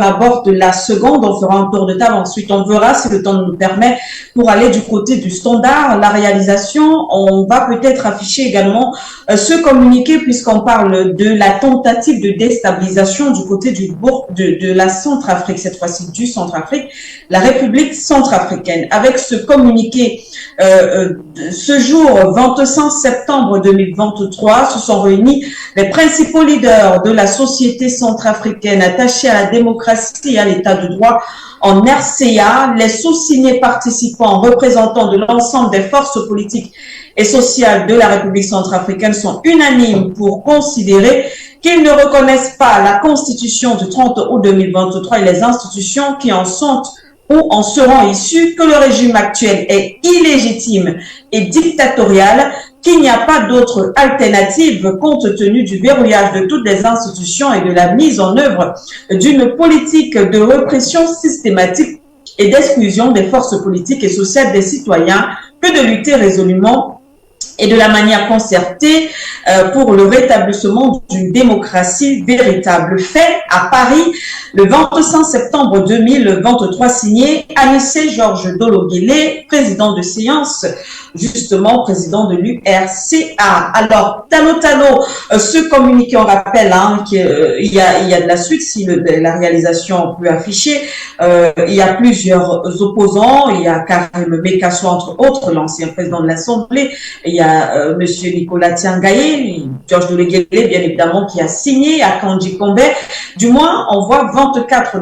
aborde la seconde, on fera un tour de table, ensuite on verra si le temps nous permet pour aller du côté du standard, la réalisation. On va peut-être afficher également ce communiqué puisqu'on parle de la tentative de déstabilisation du côté de la Centrafrique, cette fois-ci du Centrafrique, la République centrafricaine. Avec ce communiqué, ce jour 25 septembre 2023, se sont réunis les principaux leaders de la société centrafricaine attachée à la démocratie et à l'état de droit en RCA. Les sous-signés participants représentants de l'ensemble des forces politiques et sociales de la République centrafricaine sont unanimes pour considérer qu'ils ne reconnaissent pas la Constitution du 30 août 2023 et les institutions qui en sont ou en seront issues, que le régime actuel est illégitime et dictatorial, qu'il n'y a pas d'autre alternative compte tenu du verrouillage de toutes les institutions et de la mise en œuvre d'une politique de répression systématique et d'exclusion des forces politiques et sociales des citoyens que de lutter résolument et de la manière concertée pour le rétablissement d'une démocratie véritable. Fait à Paris le 25 septembre 2023, signé Anissé Georges Dologuélé, président de séance, justement président de l'URCA. Alors, Tano, ce communiqué, on rappelle qu'il y a de la suite, si la réalisation peut afficher, il y a plusieurs opposants, il y a Karim Bekasso, entre autres, l'ancien président de l'Assemblée, il y a monsieur Nicolas Tiangaye, Georges Dologuélé, bien évidemment, qui a signé, à Kandji Kombe. Du moins, on voit 24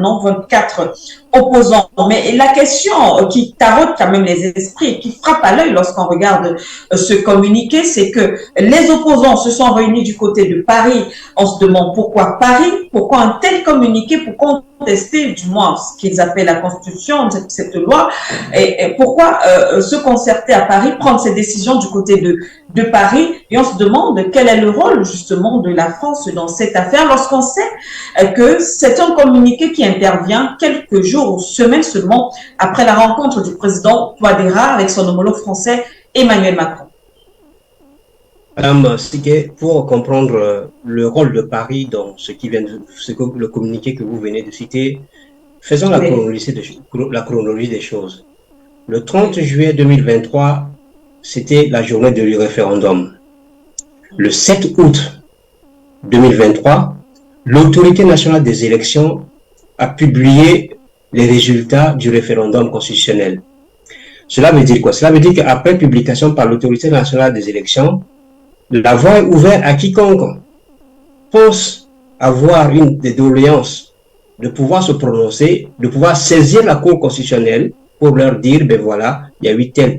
opposants. Mais la question qui taraude quand même les esprits et qui frappe à l'œil lorsqu'on regarde ce communiqué, c'est que les opposants se sont réunis du côté de Paris. On se demande pourquoi Paris, pourquoi un tel communiqué pour contester du moins ce qu'ils appellent la Constitution, cette loi, et pourquoi se concerter à Paris, prendre ces décisions du côté de Paris, et on se demande quel est le rôle justement de la France dans cette affaire lorsqu'on sait que c'est un communiqué qui intervient quelques jours ou semaines seulement après la rencontre du président Touadéra avec son homologue français Emmanuel Macron. Madame Siké, pour comprendre le rôle de Paris dans le communiqué que vous venez de citer, faisons la chronologie des choses. Le 30 juillet 2023, c'était la journée du référendum. Le 7 août 2023, l'autorité nationale des élections a publié les résultats du référendum constitutionnel. Cela veut dire quoi? Cela veut dire qu'après publication par l'autorité nationale des élections, la voie est ouverte à quiconque pense avoir une des doléances de pouvoir se prononcer, de pouvoir saisir la Cour constitutionnelle pour leur dire, ben voilà, il y a eu telle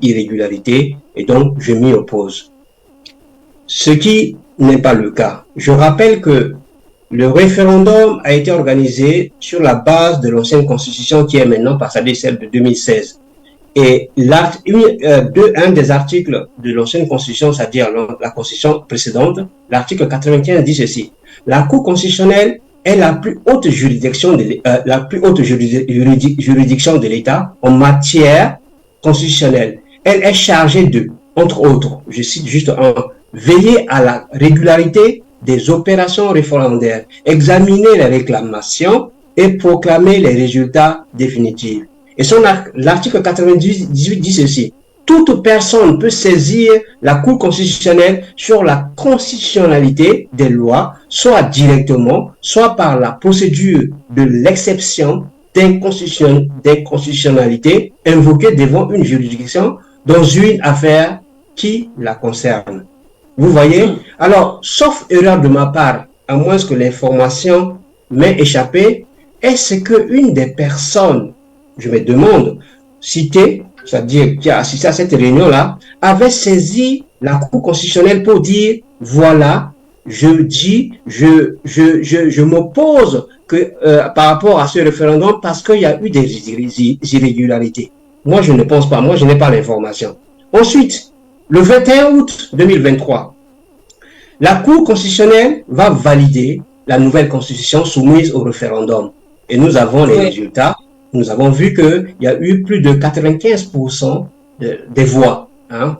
irrégularité et donc je m'y oppose. Ce qui n'est pas le cas. Je rappelle que le référendum a été organisé sur la base de l'ancienne constitution qui est maintenant passée, celle de 2016. Et un des articles de l'ancienne constitution, c'est-à-dire la constitution précédente, l'article 95 dit ceci: la Cour constitutionnelle est la plus haute juridiction de l'État en matière constitutionnelle. Elle est chargée de, entre autres, je cite juste un, veiller à la régularité des opérations référendaires, examiner les réclamations et proclamer les résultats définitifs. Et l'article 98 dit ceci: toute personne peut saisir la Cour constitutionnelle sur la constitutionnalité des lois, soit directement, soit par la procédure de l'exception d'inconstitutionnalité invoquée devant une juridiction dans une affaire qui la concerne. Vous voyez? Alors, sauf erreur de ma part, à moins que l'information m'ait échappé, est-ce qu'une des personnes, je me demande, citée, c'est-à-dire qui a assisté à cette réunion-là, avait saisi la Cour constitutionnelle pour dire, voilà, je m'oppose par rapport à ce référendum parce qu'il y a eu des irrégularités. Moi, je ne pense pas. Moi, je n'ai pas l'information. Ensuite, le 21 août 2023, la Cour constitutionnelle va valider la nouvelle constitution soumise au référendum. Et nous avons les résultats. Nous avons vu qu'il y a eu plus de 95% des voix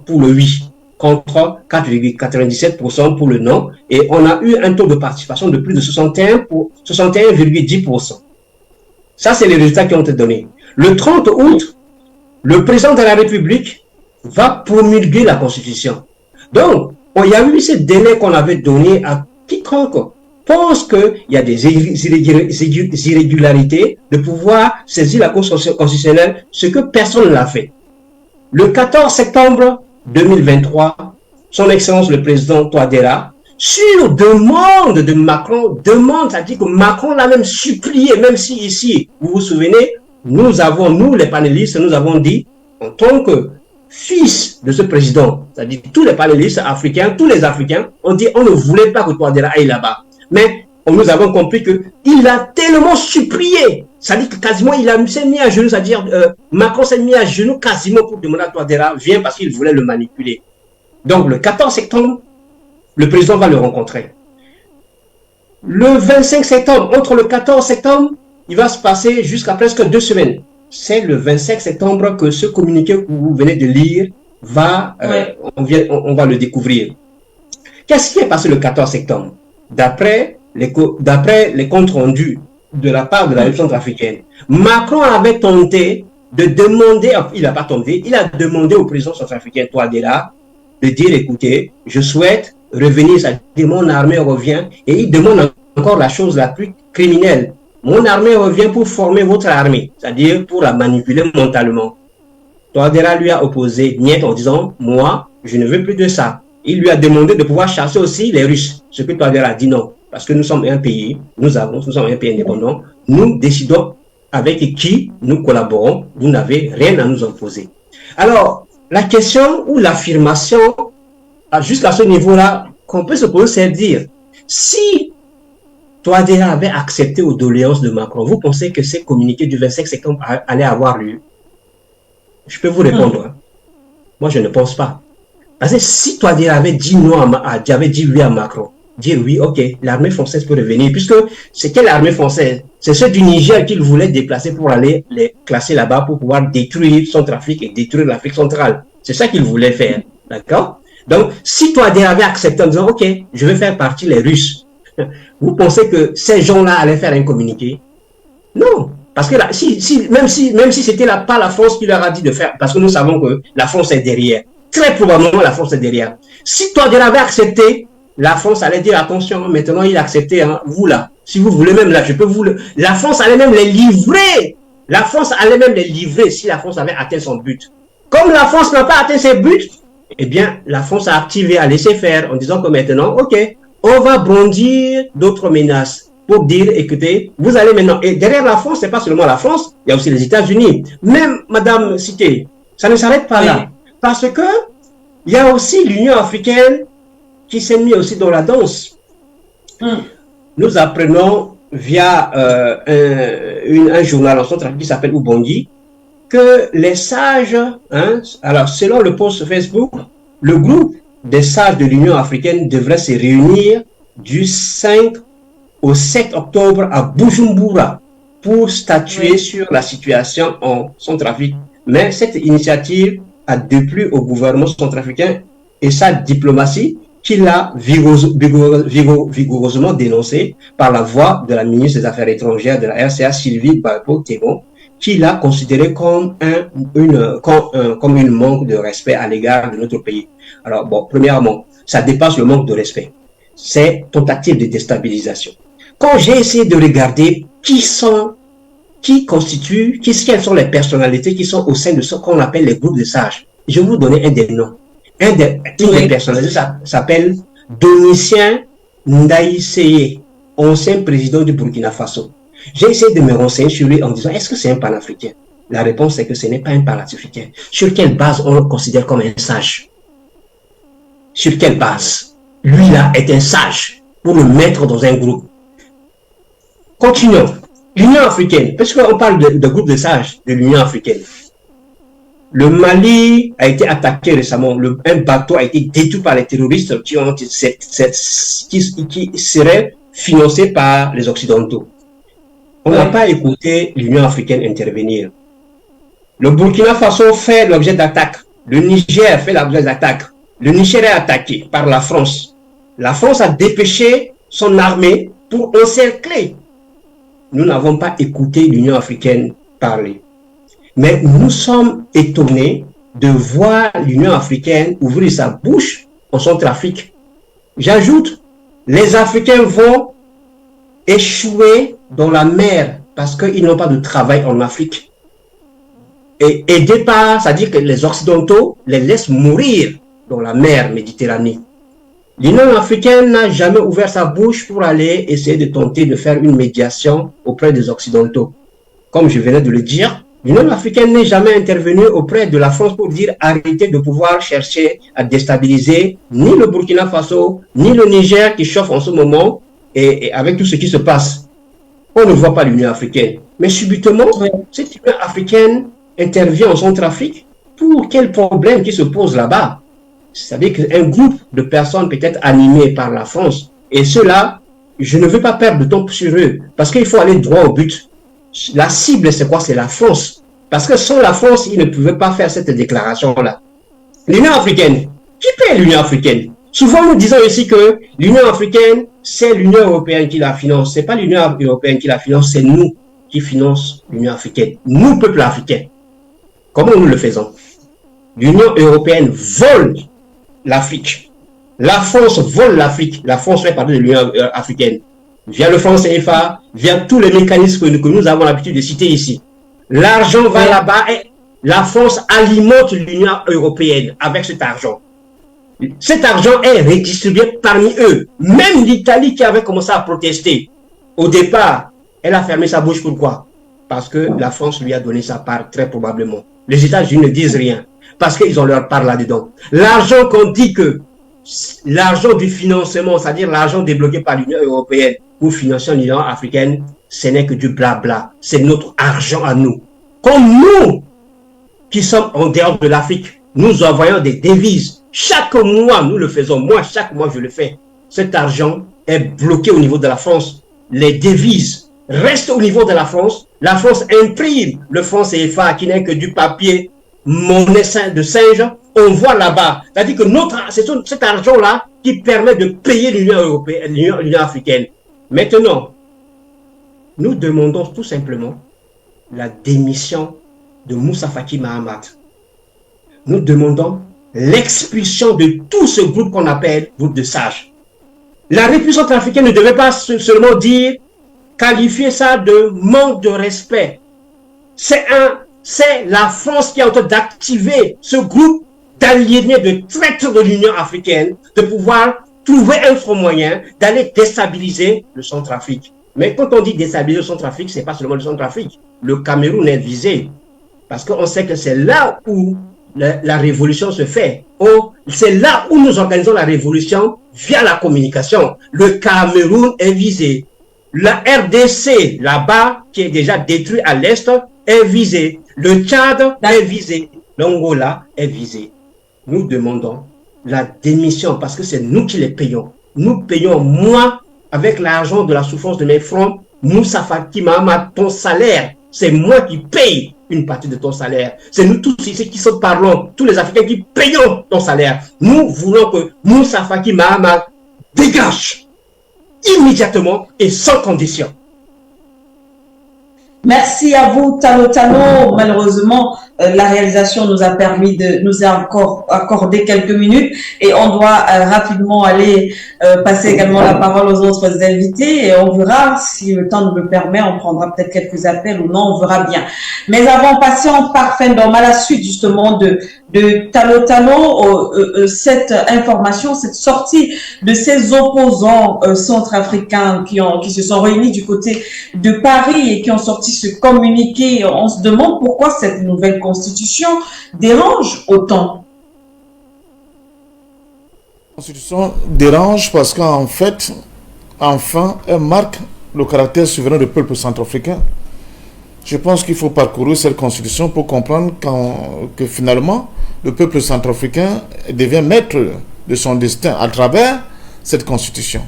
pour le oui, contre 4,97% pour le non. Et on a eu un taux de participation de plus de 61,10%. Ça, c'est les résultats qui ont été donnés. Le 30 août, le président de la République va promulguer la Constitution. Donc, il y a eu ce délai qu'on avait donné à quiconque pense qu'il y a des irrégularités de pouvoir saisir la Cour constitutionnelle, ce que personne ne l'a fait. Le 14 septembre 2023, son Excellence le président Touadéra, sur demande de Macron, c'est-à-dire que Macron l'a même supplié, même si ici, vous vous souvenez, nous les panélistes, nous avons dit, en tant que fils de ce président, c'est-à-dire tous les panélistes africains, tous les Africains, on dit on ne voulait pas que Touadéra aille là-bas. Mais nous avons compris qu'il a tellement supplié, c'est-à-dire que quasiment il s'est mis à genoux, c'est-à-dire Macron s'est mis à genoux quasiment pour demander à Touadéra, viens parce qu'il voulait le manipuler. Donc le 14 septembre, le président va le rencontrer. Le 25 septembre, entre le 14 septembre, il va se passer jusqu'à presque 2 semaines. C'est le 25 septembre que ce communiqué que vous venez de lire va, on va le découvrir. Qu'est-ce qui est passé le 14 septembre? D'après les comptes rendus de la part de la République centrafricaine, Macron avait tenté de demander, il n'a pas tenté, il a demandé au président centrafricain Touadéra de dire, écoutez, je souhaite revenir, c'est-à-dire mon armée revient, et il demande encore la chose la plus criminelle. Mon armée revient pour former votre armée, c'est-à-dire pour la manipuler mentalement. Touadéra lui a opposé niet en disant, moi, je ne veux plus de ça. Il lui a demandé de pouvoir chasser aussi les Russes, ce que Touadéra a dit non, parce que nous sommes un pays, nous sommes un pays indépendant, nous décidons avec qui nous collaborons, vous n'avez rien à nous imposer. Alors, la question ou l'affirmation, jusqu'à ce niveau-là, qu'on peut se poser, c'est de dire, si Touadéra avait accepté aux doléances de Macron, vous pensez que ces communiqués du 25 septembre allaient avoir lieu? Je peux vous répondre. Moi, je ne pense pas. Parce que si Touadéra avait dit non, avait dit oui à Macron, dire oui, ok, l'armée française peut revenir, puisque c'est quelle armée française? C'est ceux du Niger qu'il voulait déplacer pour aller les classer là-bas pour pouvoir détruire son trafic et détruire l'Afrique centrale. C'est ça qu'il voulait faire, d'accord? Donc, si Touadéra avait accepté en disant, ok, je vais faire partie les Russes, vous pensez que ces gens-là allaient faire un communiqué? Non, parce que là, même si c'était pas la France qui leur a dit de faire, parce que nous savons que la France est derrière. Très probablement, la France est derrière. Si Touadéra avait accepté, la France allait dire, attention, maintenant il a accepté, hein, vous là, si vous voulez même là, je peux vous le... La France allait même les livrer. La France allait même les livrer si la France avait atteint son but. Comme la France n'a pas atteint ses buts, eh bien, la France a activé, a laissé faire, en disant que maintenant, ok, on va brandir d'autres menaces pour dire, écoutez, vous allez maintenant... Et derrière la France, c'est pas seulement la France, il y a aussi les États-Unis. Même, Madame Cité, ça ne s'arrête pas là. Parce que il y a aussi l'Union africaine qui s'est mise aussi dans la danse. Nous apprenons via un journal en Centrafrique qui s'appelle Ubongi que les sages, alors selon le post Facebook, le groupe des sages de l'Union africaine devrait se réunir du 5 au 7 octobre à Bujumbura pour statuer sur la situation en Centrafrique. Mais cette initiative a déplu au gouvernement centrafricain et sa diplomatie qu'il a vigoureusement dénoncé par la voix de la ministre des Affaires étrangères de la RCA, Sylvie Gbagbo-Tebon, qui l'a considéré comme une manque de respect à l'égard de notre pays. Alors, bon, premièrement, ça dépasse le manque de respect. C'est tentative de déstabilisation. Quand j'ai essayé de regarder quelles sont les personnalités qui sont au sein de ce qu'on appelle les groupes de sages, je vais vous donner un des noms. Une des personnalités s'appelle Domitien Ndaïseye, ancien président du Burkina Faso. J'ai essayé de me renseigner sur lui en disant, est-ce que c'est un panafricain? La réponse est que ce n'est pas un panafricain. Sur quelle base on le considère comme un sage? Sur quelle base? Lui là est un sage pour le mettre dans un groupe. Continuons. L'Union africaine, parce qu'on parle de groupe de sages de l'Union africaine. Le Mali a été attaqué récemment. Un bateau a été détruit par les terroristes qui seraient financés par les Occidentaux. On n'a pas écouté l'Union africaine intervenir. Le Burkina Faso fait l'objet d'attaques. Le Niger fait l'objet d'attaques. Le Niger est attaqué par la France. La France a dépêché son armée pour encercler nous n'avons pas écouté l'Union africaine parler. Mais nous sommes étonnés de voir l'Union africaine ouvrir sa bouche en Centrafrique. J'ajoute, les Africains vont échouer dans la mer parce qu'ils n'ont pas de travail en Afrique. Et aidés par, c'est-à-dire que les Occidentaux les laissent mourir dans la mer Méditerranée. L'Union africaine n'a jamais ouvert sa bouche pour aller essayer de tenter de faire une médiation auprès des Occidentaux. Comme je venais de le dire, l'Union africaine n'est jamais intervenue auprès de la France pour dire arrêtez de pouvoir chercher à déstabiliser ni le Burkina Faso, ni le Niger qui chauffe en ce moment et avec tout ce qui se passe. On ne voit pas l'Union africaine. Mais subitement, cette Union africaine intervient en Centrafrique pour quel problème qui se pose là-bas? C'est-à-dire qu'un groupe de personnes peut être animées par la France. Et cela, je ne veux pas perdre de temps sur eux, parce qu'il faut aller droit au but. La cible, c'est quoi? C'est la France. Parce que sans la France, ils ne pouvaient pas faire cette déclaration-là. L'Union africaine, qui paie l'Union africaine? Souvent, nous disons ici que l'Union africaine, c'est l'Union européenne qui la finance. Ce n'est pas l'Union européenne qui la finance, c'est nous qui finançons l'Union africaine. Nous, peuple africain. Comment nous le faisons? L'Union européenne vole l'Afrique. La France vole l'Afrique. La France fait partie de l'Union africaine. Via le franc CFA, via tous les mécanismes que nous avons l'habitude de citer ici. L'argent va là-bas et la France alimente l'Union européenne avec cet argent. Cet argent est redistribué parmi eux. Même l'Italie qui avait commencé à protester, au départ, elle a fermé sa bouche. Pourquoi? Parce que la France lui a donné sa part, très probablement. Les États-Unis ne disent rien. Parce qu'ils ont leur part là-dedans. L'argent qu'on dit que, l'argent du financement, c'est-à-dire l'argent débloqué par l'Union européenne pour financer l'Union africaine, ce n'est que du blabla. C'est notre argent à nous. Comme nous, qui sommes en dehors de l'Afrique, nous envoyons des devises. Chaque mois, nous le faisons. Moi, chaque mois, je le fais. Cet argent est bloqué au niveau de la France. Les devises restent au niveau de la France. La France imprime le franc CFA qui n'est que du papier monnaie de singe, on voit là-bas. C'est-à-dire que c'est cet argent-là qui permet de payer l'Union européenne, l'Union africaine. Maintenant, nous demandons tout simplement la démission de Moussa Faki Mahamat. Nous demandons l'expulsion de tout ce groupe qu'on appelle groupe de sages. La République centrafricaine ne devait pas seulement qualifier ça de manque de respect. C'est la France qui est en train d'activer ce groupe d'aliénés, de traîtres de l'Union africaine, de pouvoir trouver un autre moyen d'aller déstabiliser le Centrafrique. Mais quand on dit déstabiliser le Centrafrique, ce n'est pas seulement le Centrafrique. Le Cameroun est visé. Parce qu'on sait que c'est là où la révolution se fait. C'est là où nous organisons la révolution via la communication. Le Cameroun est visé. La RDC, là-bas, qui est déjà détruit à l'Est, est visé. Le Tchad est visé. L'Angola est visé. Nous demandons la démission parce que c'est nous qui les payons. Nous payons, moi, avec l'argent de la souffrance de mes fronts, Moussa Faki Mahamat, ton salaire. C'est moi qui paye une partie de ton salaire. C'est nous tous ici qui sommes parlons, tous les Africains qui payons ton salaire. Nous voulons que Moussa Faki Mahamat dégage immédiatement et sans condition. Merci à vous, Tano Tano. Malheureusement, la réalisation nous a encore accordé quelques minutes et on doit rapidement aller passer également la parole aux autres invités et on verra si le temps nous le permet, on prendra peut-être quelques appels ou non, on verra bien. Mais avant, passons par fin d'homme à la suite justement de Tano Tano, cette information, cette sortie de ces opposants centrafricains qui se sont réunis du côté de Paris et qui ont sorti ce communiqué. On se demande pourquoi cette nouvelle constitution dérange autant. La constitution dérange parce qu'en fait, enfin, elle marque le caractère souverain du peuple centrafricain. Je pense qu'il faut parcourir cette constitution pour comprendre que finalement, le peuple centrafricain devient maître de son destin à travers cette constitution.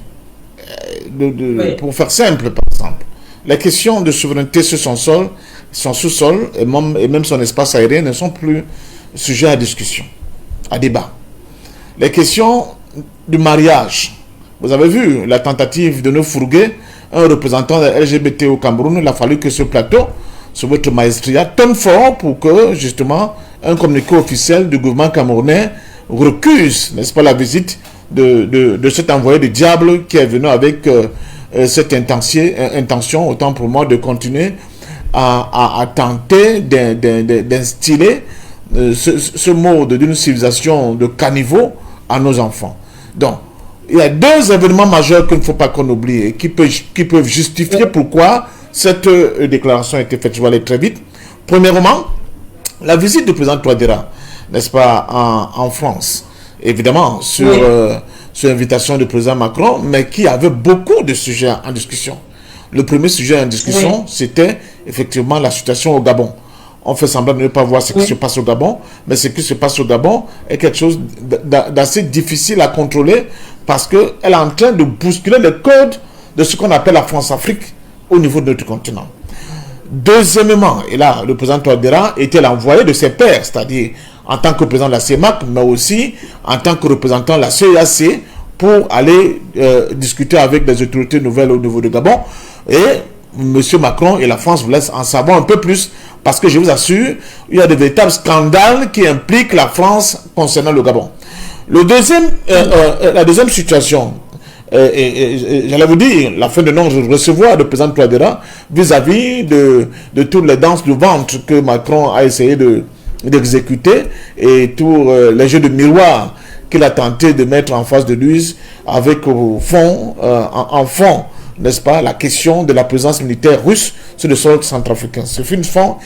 Oui. Pour faire simple, par exemple, les questions de souveraineté sur son sol, son sous-sol et même son espace aérien ne sont plus sujets à discussion, à débat. Les questions du mariage, vous avez vu la tentative de nous fourguer un représentant de LGBT au Cameroun, il a fallu que ce plateau, sur votre maestria, tonne fort pour que, justement, un communiqué officiel du gouvernement camerounais recuse, n'est-ce pas, la visite de cet envoyé du diable qui est venu avec cette intention, autant pour moi, de continuer à tenter d'instiller ce mode d'une civilisation de caniveau à nos enfants. Donc, il y a deux événements majeurs qu'il ne faut pas qu'on oublie et qui peuvent justifier pourquoi cette déclaration a été faite. Je vais aller très vite. Premièrement, la visite du président Touadéra, n'est-ce pas, en France, évidemment, sur invitation du président Macron, mais qui avait beaucoup de sujets en discussion. Le premier sujet en discussion, c'était effectivement la situation au Gabon. On fait semblant de ne pas voir ce qui se passe au Gabon, mais ce qui se passe au Gabon est quelque chose d'assez difficile à contrôler parce qu'elle est en train de bousculer les codes de ce qu'on appelle la France-Afrique au niveau de notre continent. Deuxièmement, et là, le président Touadéra était l'envoyé de ses pairs, c'est-à-dire en tant que président de la CEMAC, mais aussi en tant que représentant de la CEAC pour aller discuter avec les autorités nouvelles au niveau du Gabon. Et M. Macron et la France vous laissent en savoir un peu plus parce que je vous assure, il y a de véritables scandales qui impliquent la France concernant le Gabon. La deuxième situation, j'allais vous dire, la fin de non-recevoir de président Touadéra vis-à-vis de toutes les danses du ventre que Macron a essayé d'exécuter et tous les jeux de miroir qu'il a tenté de mettre en face de lui avec au fond, en fond, n'est-ce pas, la question de la présence militaire russe sur le sol centrafricain. C'est une fin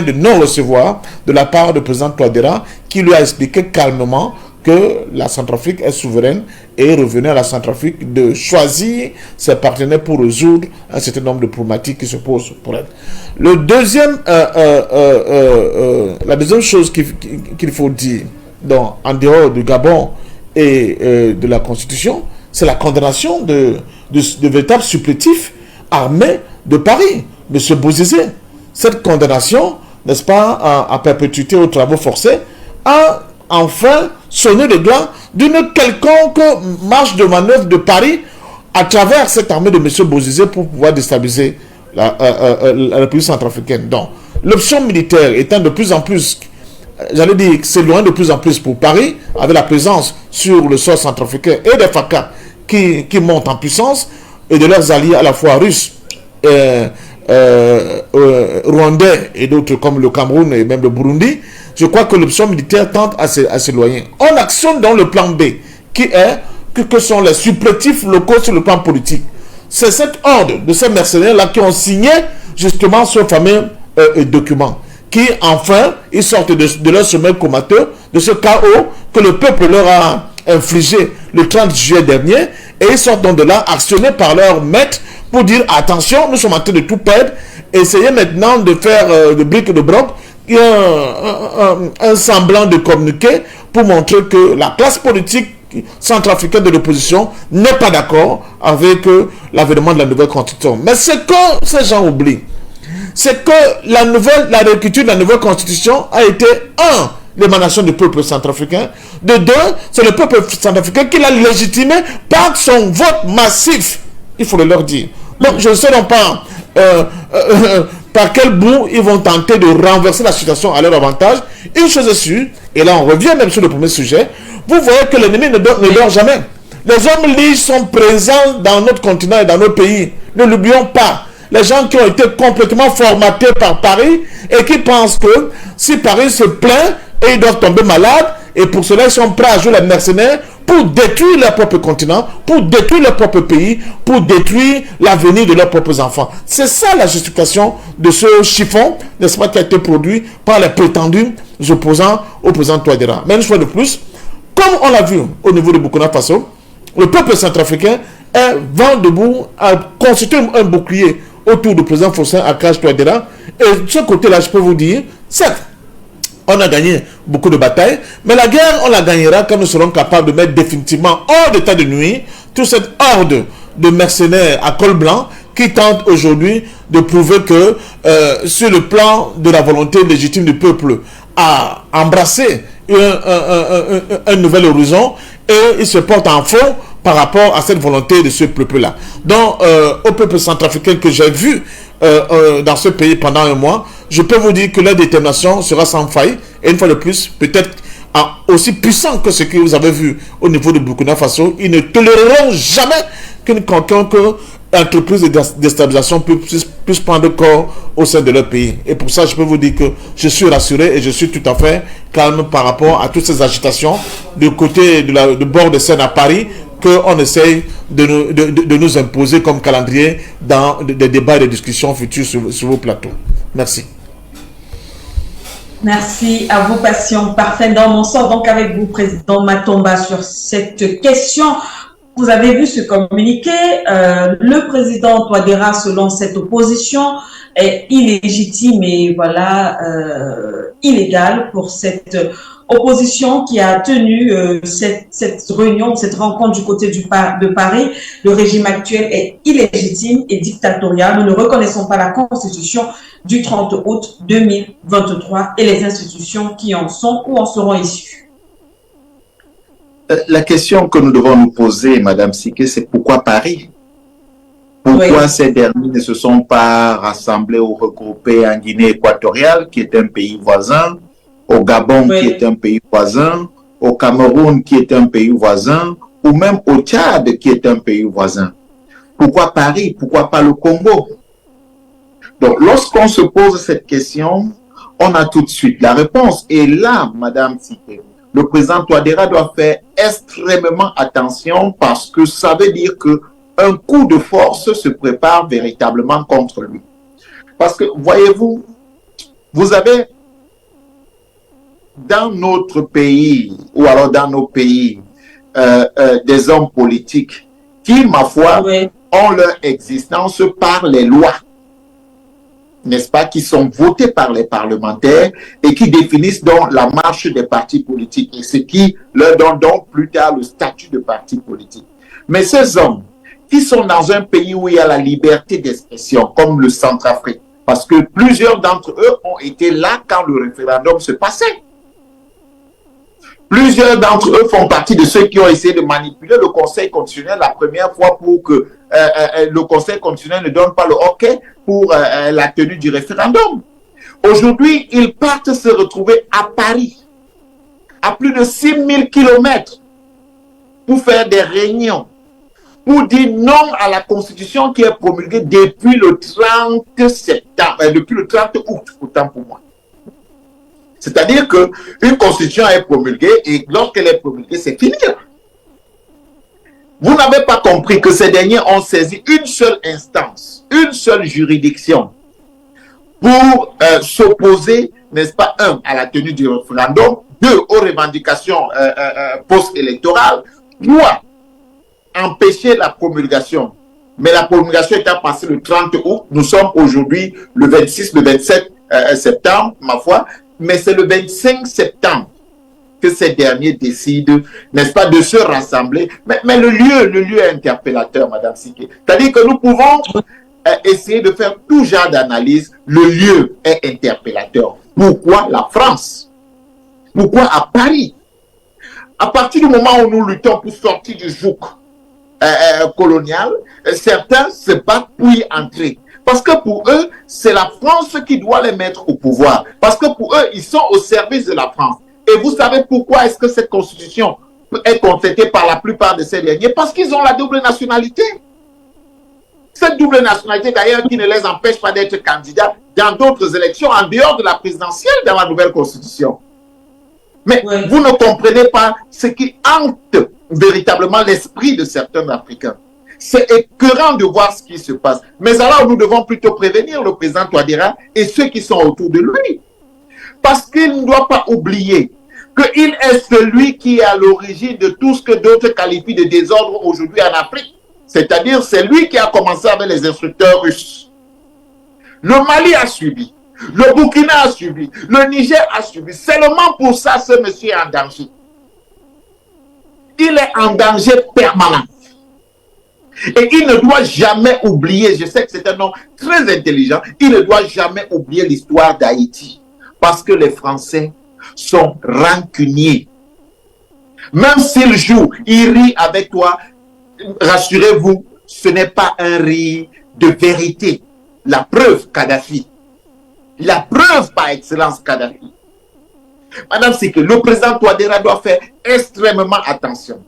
de non-recevoir de la part du président Touadéra qui lui a expliqué calmement que la Centrafrique est souveraine et revenait à la Centrafrique de choisir ses partenaires pour résoudre un certain nombre de problématiques qui se posent pour elle. La deuxième chose qu'il faut dire en dehors du Gabon et de la Constitution, c'est la condamnation de véritables supplétifs armés de Paris, M. Bozizé. Cette condamnation, n'est-ce pas, à perpétuité aux travaux forcés, a enfin sonné le glas d'une quelconque marge de manœuvre de Paris à travers cette armée de M. Bozizé pour pouvoir déstabiliser la République centrafricaine. Donc, l'option militaire étant de plus en plus, j'allais dire, s'éloigne de plus en plus pour Paris, avec la présence sur le sol centrafricain et des FACA qui montent en puissance, et de leurs alliés à la fois russes, rwandais et d'autres comme le Cameroun et même le Burundi, je crois que l'option militaire tente à s'éloigner. On actionne dans le plan B, qui est que sont les supplétifs locaux sur le plan politique. C'est cette horde de ces mercenaires-là qui ont signé justement ce fameux document, qui enfin, ils sortent de leur sommeil comateux, de ce chaos que le peuple leur a infligé le 30 juillet dernier, et ils sortent donc de là, actionnés par leur maître, pour dire attention, nous sommes en train de tout perdre, essayez maintenant de faire de briques et de broc un semblant de communiqué pour montrer que la classe politique centrafricaine de l'opposition n'est pas d'accord avec l'avènement de la nouvelle constitution. Mais ce que ces gens oublient, c'est que la réécriture de la nouvelle constitution a été l'émanation du peuple centrafricain. De deux, c'est le peuple centrafricain qui l'a légitimé par son vote massif. Il faut le leur dire. Donc, je ne sais non pas par quel bout ils vont tenter de renverser la situation à leur avantage. Une chose est sûre, et là on revient même sur le premier sujet, vous voyez que l'ennemi ne dort jamais. Les hommes libres sont présents dans notre continent et dans nos pays. Ne l'oublions pas. Les gens qui ont été complètement formatés par Paris et qui pensent que si Paris se plaint, et ils doivent tomber malades, et pour cela ils sont prêts à jouer les mercenaires pour détruire leur propre continent, pour détruire leur propre pays, pour détruire l'avenir de leurs propres enfants. C'est ça la justification de ce chiffon, n'est-ce pas, qui a été produit par les prétendus opposants au président Touadéra. Mais une fois de plus, comme on l'a vu au niveau de Burkina Faso, le peuple centrafricain est vent debout à constituer un bouclier autour du président Faustin Archange Touadéra. Et de ce côté-là, je peux vous dire, certes, on a gagné beaucoup de batailles, mais la guerre, on la gagnera quand nous serons capables de mettre définitivement hors d'état de nuire toute cette horde de mercenaires à col blanc qui tentent aujourd'hui de prouver que sur le plan de la volonté légitime du peuple à embrasser un nouvel horizon, et ils se portent en faux par rapport à cette volonté de ce peuple-là. Donc, au peuple centrafricain que j'ai vu dans ce pays pendant un mois, je peux vous dire que leur détermination sera sans faille. Et une fois de plus, peut-être aussi puissant que ce que vous avez vu au niveau de Burkina Faso. Ils ne toléreront jamais qu'une quelconque entreprise de déstabilisation puisse prendre corps au sein de leur pays. Et pour ça, je peux vous dire que je suis rassuré et je suis tout à fait calme par rapport à toutes ces agitations du côté du bord de Seine à Paris qu'on essaye de nous imposer comme calendrier dans des débats et des discussions futures sur vos plateaux. Merci. Merci à vous, Passion. Parfait. Dans mon sort, donc avec vous, Président Matomba, sur cette question. Vous avez vu ce communiqué. Le président Touadéra, selon cette opposition, est illégitime et voilà, illégal pour cette opposition qui a tenu cette réunion, cette rencontre du côté de Paris. Le régime actuel est illégitime et dictatorial. Nous ne reconnaissons pas la constitution du 30 août 2023 et les institutions qui en sont ou en seront issues. La question que nous devons nous poser, Madame Siké, c'est pourquoi Paris? Pourquoi ces derniers ne se sont pas rassemblés ou regroupés en Guinée équatoriale, qui est un pays voisin, au Gabon, qui est un pays voisin, au Cameroun, qui est un pays voisin, ou même au Tchad, qui est un pays voisin? Pourquoi Paris? Pourquoi pas le Congo? Donc, lorsqu'on se pose cette question, on a tout de suite la réponse. Et là, Madame Siké, le président Touadéra doit faire extrêmement attention parce que ça veut dire qu'un coup de force se prépare véritablement contre lui. Parce que, voyez-vous, vous avez dans notre pays, ou alors dans nos pays, des hommes politiques qui, ma foi, ont leur existence par les lois, n'est-ce pas, qui sont votés par les parlementaires et qui définissent donc la marche des partis politiques et ce qui leur donne donc plus tard le statut de parti politique. Mais ces hommes qui sont dans un pays où il y a la liberté d'expression, comme le Centrafrique, parce que plusieurs d'entre eux ont été là quand le référendum se passait. Plusieurs d'entre eux font partie de ceux qui ont essayé de manipuler le Conseil constitutionnel la première fois pour que le Conseil constitutionnel ne donne pas le OK pour la tenue du référendum. Aujourd'hui, ils partent se retrouver à Paris, à plus de 6000 kilomètres, pour faire des réunions, pour dire non à la Constitution qui est promulguée depuis le 30 septembre, depuis le 30 août, autant pour moi. C'est-à-dire qu'une constitution est promulguée et lorsqu'elle est promulguée, c'est fini. Vous n'avez pas compris que ces derniers ont saisi une seule instance, une seule juridiction pour s'opposer, n'est-ce pas, un, à la tenue du référendum, deux, aux revendications post-électorales, trois, empêcher la promulgation. Mais la promulgation étant passée le 30 août, nous sommes aujourd'hui le 26, le 27 septembre, ma foi, mais c'est le 25 septembre que ces derniers décident, n'est-ce pas, de se rassembler. Mais le lieu est interpellateur, Madame Siké. C'est-à-dire que nous pouvons essayer de faire tout genre d'analyse. Le lieu est interpellateur. Pourquoi la France? Pourquoi à Paris? À partir du moment où nous luttons pour sortir du joug colonial, certains se battent pour y entrer. Parce que pour eux, c'est la France qui doit les mettre au pouvoir. Parce que pour eux, ils sont au service de la France. Et vous savez pourquoi est-ce que cette constitution est contestée par la plupart de ces derniers? Parce qu'ils ont la double nationalité. Cette double nationalité, d'ailleurs, qui ne les empêche pas d'être candidats dans d'autres élections en dehors de la présidentielle dans la nouvelle constitution. Mais vous ne comprenez pas ce qui hante véritablement l'esprit de certains Africains. C'est écœurant de voir ce qui se passe. Mais alors, nous devons plutôt prévenir le président Touadéra et ceux qui sont autour de lui. Parce qu'il ne doit pas oublier qu'il est celui qui est à l'origine de tout ce que d'autres qualifient de désordre aujourd'hui en Afrique. C'est-à-dire, c'est lui qui a commencé avec les instructeurs russes. Le Mali a suivi. Le Burkina a suivi. Le Niger a suivi. Seulement pour ça, ce monsieur est en danger. Il est en danger permanent. Et il ne doit jamais oublier, je sais que c'est un homme très intelligent, il ne doit jamais oublier l'histoire d'Haïti. Parce que les Français sont rancuniers. Même s'ils jouent, ils rient avec toi, rassurez-vous, ce n'est pas un riz de vérité. La preuve, Kadhafi. La preuve par excellence, Kadhafi. Madame, c'est que le président Touadéra doit faire extrêmement attention.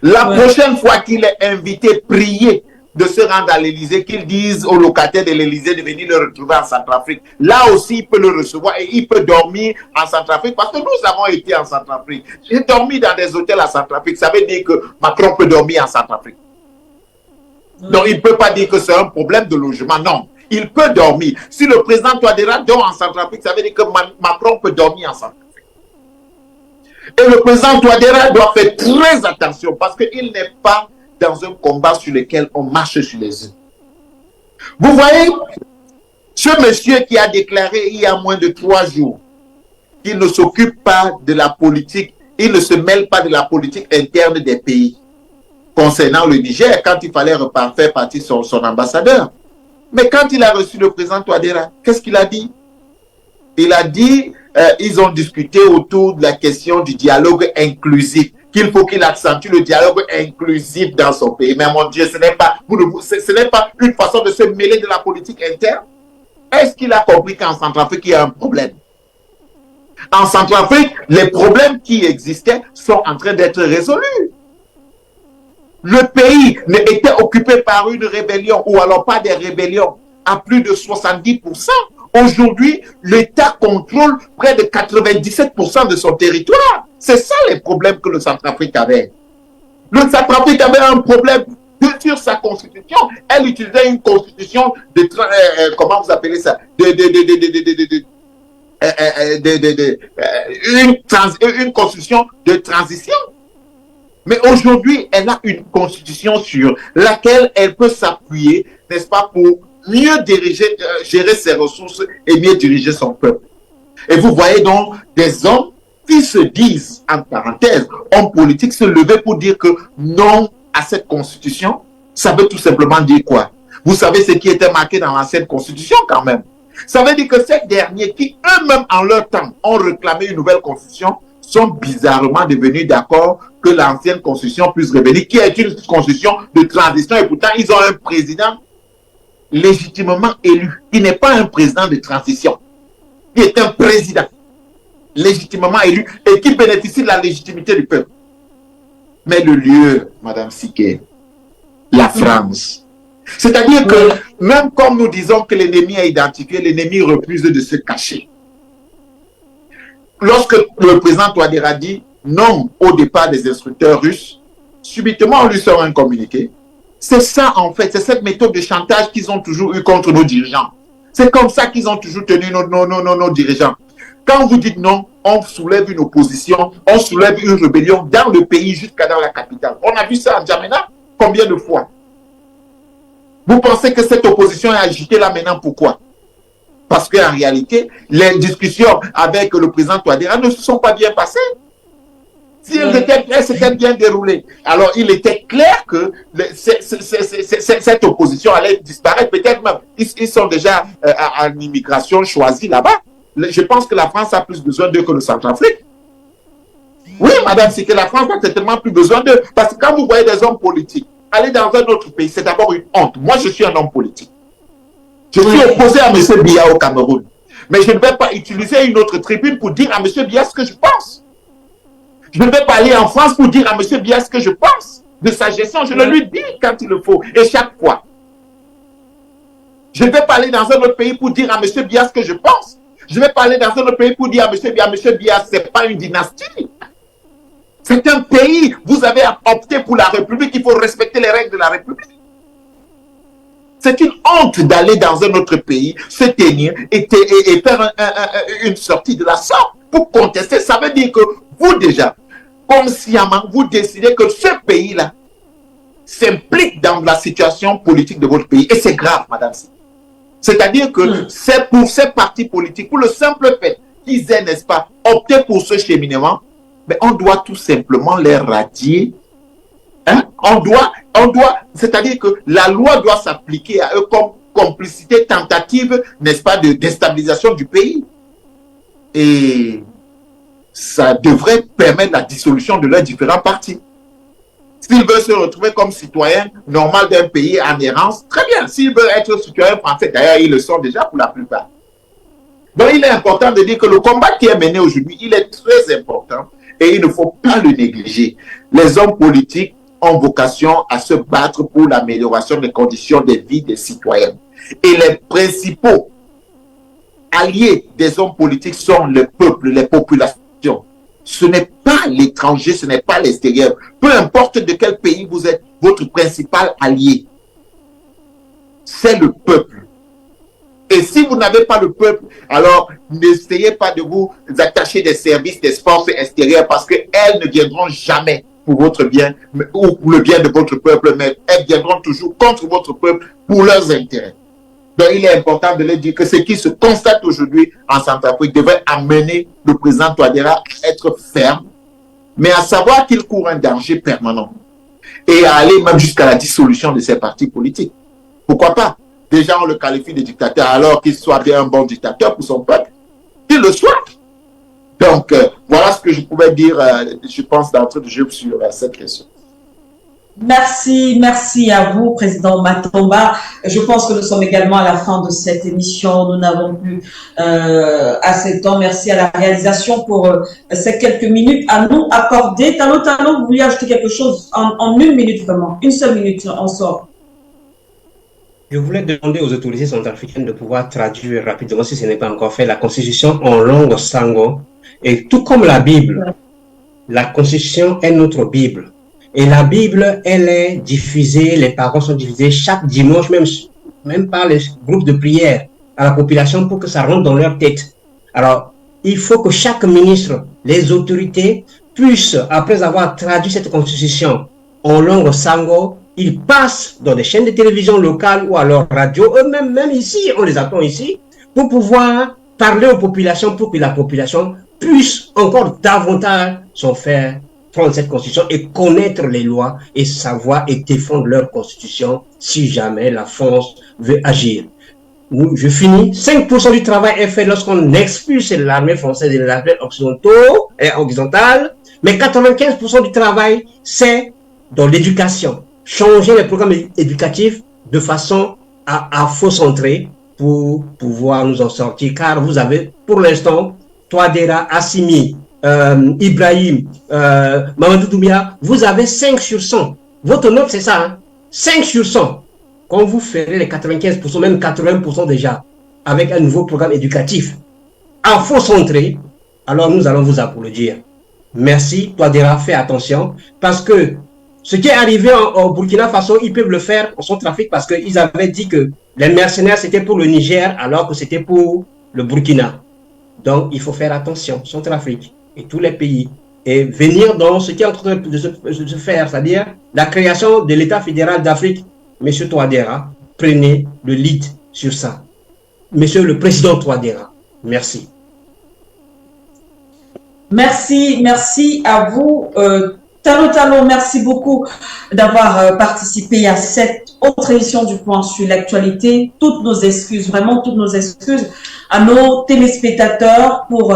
La prochaine fois qu'il est invité, prier de se rendre à l'Élysée, qu'il dise aux locataires de l'Élysée de venir le retrouver en Centrafrique. Là aussi, il peut le recevoir et il peut dormir en Centrafrique parce que nous avons été en Centrafrique. J'ai dormi dans des hôtels à Centrafrique. Ça veut dire que Macron peut dormir en Centrafrique. Donc, il ne peut pas dire que c'est un problème de logement. Non, il peut dormir. Si le président Touadéra dort en Centrafrique, ça veut dire que Macron peut dormir en Centrafrique. Et le président Touadéra doit faire très attention parce qu'il n'est pas dans un combat sur lequel on marche sur les œufs. Vous voyez, ce monsieur qui a déclaré il y a moins de 3 jours qu'il ne s'occupe pas de la politique, il ne se mêle pas de la politique interne des pays. Concernant le Niger, quand il fallait faire partie son ambassadeur. Mais quand il a reçu le président Touadéra, qu'est-ce qu'il a dit? Il a dit, ils ont discuté autour de la question du dialogue inclusif, qu'il faut qu'il accentue le dialogue inclusif dans son pays. Mais mon Dieu, ce n'est pas une façon de se mêler de la politique interne. Est-ce qu'il a compris qu'en Centrafrique, il y a un problème? En Centrafrique, les problèmes qui existaient sont en train d'être résolus. Le pays était occupé par une rébellion, ou alors pas des rébellions, à plus de 70%. Aujourd'hui, l'État contrôle près de 97% de son territoire. C'est ça les problèmes que le Centrafrique avait. Le Centrafrique avait un problème sur sa constitution. Elle utilisait une constitution de... comment vous appelez ça? Une constitution de transition. Mais aujourd'hui, elle a une constitution sur laquelle elle peut s'appuyer, n'est-ce pas, pour mieux gérer ses ressources et mieux diriger son peuple. Et vous voyez donc des hommes qui se disent, en parenthèse, hommes politiques, se lever pour dire que non à cette constitution. Ça veut tout simplement dire quoi? Vous savez ce qui était marqué dans l'ancienne constitution quand même. Ça veut dire que ces derniers qui eux-mêmes en leur temps ont réclamé une nouvelle constitution sont bizarrement devenus d'accord que l'ancienne constitution puisse revenir, qui est une constitution de transition, et pourtant ils ont un président légitimement élu. Il n'est pas un président de transition. Il est un président légitimement élu et qui bénéficie de la légitimité du peuple. Mais le lieu, Madame Siké, la France. C'est-à-dire que même comme nous disons que l'ennemi est identifié, l'ennemi refuse de se cacher. Lorsque le président Touadéra dit non au départ des instructeurs russes, subitement on lui sort un communiqué. C'est ça en fait, c'est cette méthode de chantage qu'ils ont toujours eu contre nos dirigeants. C'est comme ça qu'ils ont toujours tenu nos dirigeants. Quand vous dites non, on soulève une opposition, on soulève une rébellion dans le pays jusqu'à dans la capitale. On a vu ça en Djamena combien de fois? Vous pensez que cette opposition est agitée là maintenant, pourquoi? Parce qu'en réalité, les discussions avec le président Touadéra ne se sont pas bien passées. Si elles s'étaient bien déroulées, alors il était clair que cette opposition allait disparaître. Peut-être même, ils sont déjà en immigration choisie là-bas. Je pense que la France a plus besoin d'eux que le Centrafrique. Oui, madame, c'est que la France a certainement plus besoin d'eux. Parce que quand vous voyez des hommes politiques aller dans un autre pays, c'est d'abord une honte. Moi, je suis un homme politique. Je suis opposé à M. Biya au Cameroun. Mais je ne vais pas utiliser une autre tribune pour dire à M. Biya ce que je pense. Je ne vais pas aller en France pour dire à M. Biya ce que je pense de sa gestion. Je le lui dis quand il le faut et chaque fois. Je ne vais pas aller dans un autre pays pour dire à M. Biya ce que je pense. Je ne vais pas aller dans un autre pays pour dire à M. Biya, ce n'est pas une dynastie. C'est un pays. Vous avez opté pour la République. Il faut respecter les règles de la République. C'est une honte d'aller dans un autre pays, se tenir et faire une sortie de la sorte pour contester. Ça veut dire que vous déjà, consciemment, vous décidez que ce pays-là s'implique dans la situation politique de votre pays. Et c'est grave, madame. C'est-à-dire que c'est pour ces partis politiques, pour le simple fait qu'ils aient, n'est-ce pas, opté pour ce cheminement, mais on doit tout simplement les radier. Hein? On doit, c'est-à-dire que la loi doit s'appliquer à eux comme complicité, tentative, n'est-ce pas, de déstabilisation du pays. Et ça devrait permettre la dissolution de leurs différents partis. S'il veut se retrouver comme citoyen normal d'un pays en errance, très bien. S'il veut être citoyen français, d'ailleurs, ils le sont déjà pour la plupart. Donc, il est important de dire que le combat qui est mené aujourd'hui, il est très important et il ne faut pas le négliger. Les hommes politiques ont vocation à se battre pour l'amélioration des conditions de vie des citoyens. Et les principaux alliés des hommes politiques sont le peuple, les populations. Ce n'est pas l'étranger, ce n'est pas l'extérieur. Peu importe de quel pays vous êtes, votre principal allié, c'est le peuple. Et si vous n'avez pas le peuple, alors n'essayez pas de vous attacher des services des forces extérieures parce qu'elles ne viendront jamais pour votre bien ou pour le bien de votre peuple, mais elles viendront toujours contre votre peuple pour leurs intérêts. Donc il est important de leur dire que ce qui se constate aujourd'hui en Centrafrique devrait amener le président Touadéra à être ferme, mais à savoir qu'il court un danger permanent et à aller même jusqu'à la dissolution de ses partis politiques. Pourquoi pas? Déjà, on le qualifie de dictateur alors qu'il soit bien un bon dictateur pour son peuple. Qu'il le soit. Donc, voilà ce que je pouvais dire, je pense, d'entrée de jeu sur cette question. Merci, merci à vous, Président Matomba. Je pense que nous sommes également à la fin de cette émission. Nous n'avons plus assez de temps. Merci à la réalisation pour ces quelques minutes à nous accorder. Tano, vous vouliez ajouter quelque chose en une minute vraiment? Une seule minute, on sort. Je voulais demander aux autorités centrafricaines de pouvoir traduire rapidement, si ce n'est pas encore fait, la Constitution en langue sango. Et tout comme la Bible, la Constitution est notre Bible. Et la Bible, elle est diffusée, les paroles sont diffusées chaque dimanche, même par les groupes de prière à la population pour que ça rentre dans leur tête. Alors, il faut que chaque ministre, les autorités, puissent, après avoir traduit cette Constitution en langue sango, ils passent dans des chaînes de télévision locales ou à leur radio, eux-mêmes, même ici, on les attend ici, pour pouvoir parler aux populations, pour que la population puisse encore davantage s'en faire prendre cette constitution et connaître les lois et savoir et défendre leur constitution si jamais la France veut agir. Je finis. 5% du travail est fait lorsqu'on expulse l'armée française de l'armée horizontale, mais 95% du travail, c'est dans l'éducation. Changer les programmes éducatifs de façon à faux-centrer pour pouvoir nous en sortir. Car vous avez, pour l'instant, Touadéra, Assimi, Ibrahim, Mamadou Doumbia, vous avez 5 sur 100. Votre note, c'est ça, hein? 5 sur 100. Quand vous ferez les 95%, même 80% déjà, avec un nouveau programme éducatif, à faux-centrer, alors nous allons vous applaudir. Merci, Touadéra, fais attention, parce que ce qui est arrivé au Burkina Faso, ils peuvent le faire en Centrafrique parce qu'ils avaient dit que les mercenaires, c'était pour le Niger, alors que c'était pour le Burkina. Donc, il faut faire attention, Centrafrique et tous les pays, et venir dans ce qui est en train de se faire, c'est-à-dire la création de l'État fédéral d'Afrique. Monsieur Touadéra, prenez le lead sur ça. Monsieur le Président Touadéra, merci. Merci, merci à vous. Tano, merci beaucoup d'avoir participé à cette autre émission du Point sur l'actualité. Toutes nos excuses, vraiment toutes nos excuses à nos téléspectateurs pour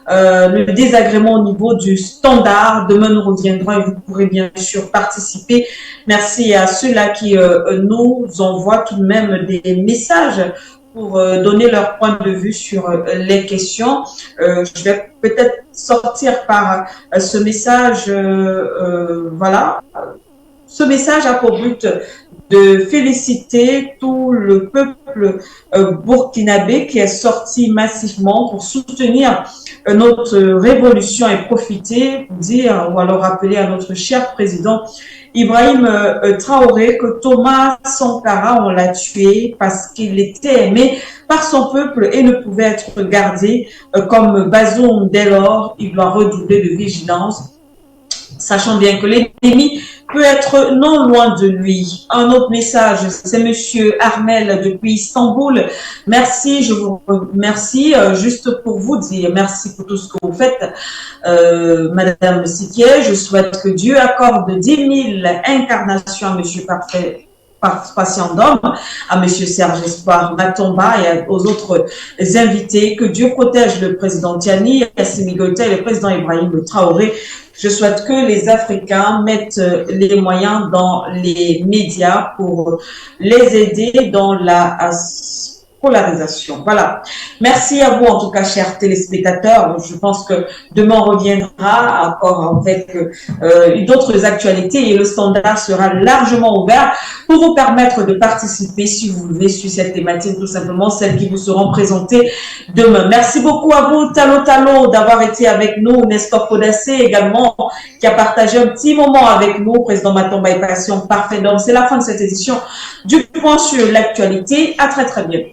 le désagrément au niveau du standard. Demain, nous reviendrons et vous pourrez bien sûr participer. Merci à ceux-là qui nous envoient tout de même des messages pour donner leur point de vue sur les questions. Je vais peut-être sortir par ce message, voilà. Ce message a pour but de féliciter tout le peuple burkinabé qui est sorti massivement pour soutenir notre révolution et profiter pour dire ou alors rappeler à notre cher président Ibrahim Traoré que Thomas Sankara, on l'a tué parce qu'il était aimé par son peuple et ne pouvait être gardé comme Bazoum dès lors. Il doit redoubler de vigilance, sachant bien que l'ennemi peut être non loin de lui. Un autre message, c'est Monsieur Armel depuis Istanbul. Merci, je vous remercie. Juste pour vous dire merci pour tout ce que vous faites, Madame Sikier. Je souhaite que Dieu accorde 10 000 incarnations à Monsieur Parfait participation d'hommes, à M. Serge Espoir Matomba et aux autres invités. Que Dieu protège le président Tiani, Assimi Goïta et le président Ibrahim Traoré. Je souhaite que les Africains mettent les moyens dans les médias pour les aider dans la polarisation. Voilà. Merci à vous, en tout cas, chers téléspectateurs. Je pense que demain, on reviendra encore avec d'autres actualités et le standard sera largement ouvert pour vous permettre de participer, si vous voulez, sur cette thématique, tout simplement, celles qui vous seront présentées demain. Merci beaucoup à vous, Talo Talo, d'avoir été avec nous. Nestor Kodasé également, qui a partagé un petit moment avec nous. Président Matomba et Passion Parfait d'Homme. C'est la fin de cette édition du point sur l'actualité. À très, très bientôt.